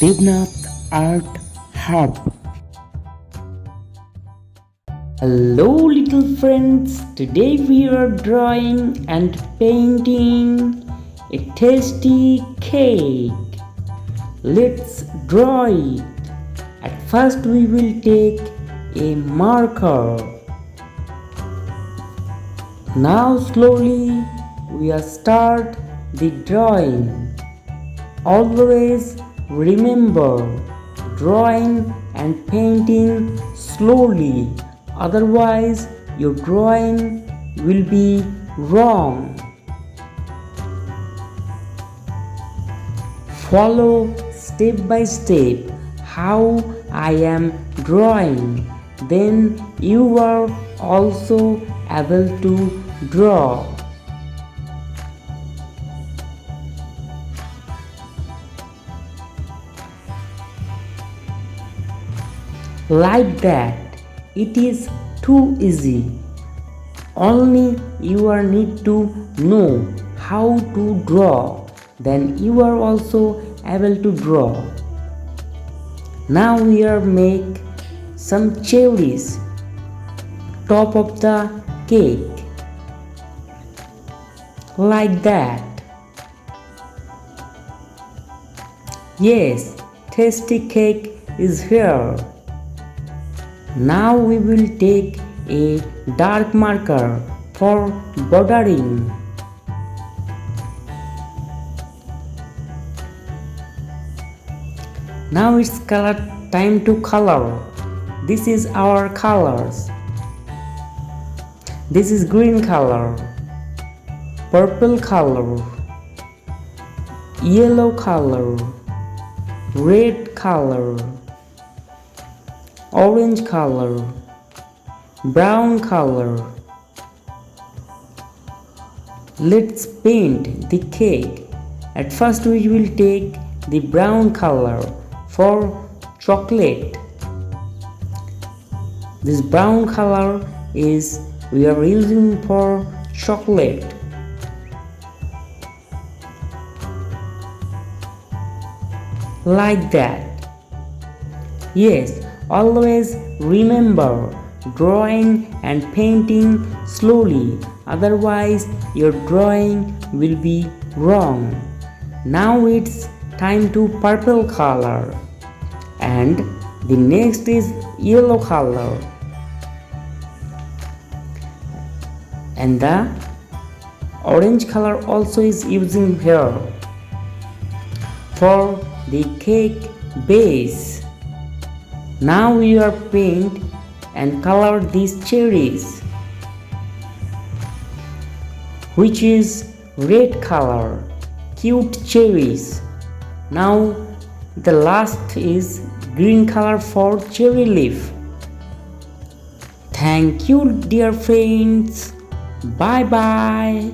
Debnath Art Hub. Hello little friends, today we are drawing and painting a tasty cake. Let's draw it. At first we will take a marker. Now slowly we will start the drawing. Always remember, drawing and painting slowly, otherwise your drawing will be wrong. Follow step by step how I am drawing, then you are also able to draw. Like that, it is too easy. Only you are need to know how to draw, then you are also able to draw. Now we are make some cherries top of the cake, like that. Yes, tasty cake is here. Now we will take a dark marker for bordering. Now it's time to color. This is our colors. This is green color, purple color, yellow color, red color, orange color, brown color. Let's paint the cake. At first we will take the brown color for chocolate. This brown color is we are using for chocolate. Like that. Yes, always remember, drawing and painting slowly, otherwise your drawing will be wrong. Now it's time to purple color, and the next is yellow color, and the orange color also is using here for the cake base. Now we are paint and color these cherries, which is red color, cute cherries. Now the last is green color for cherry leaf. Thank you dear friends. Bye bye.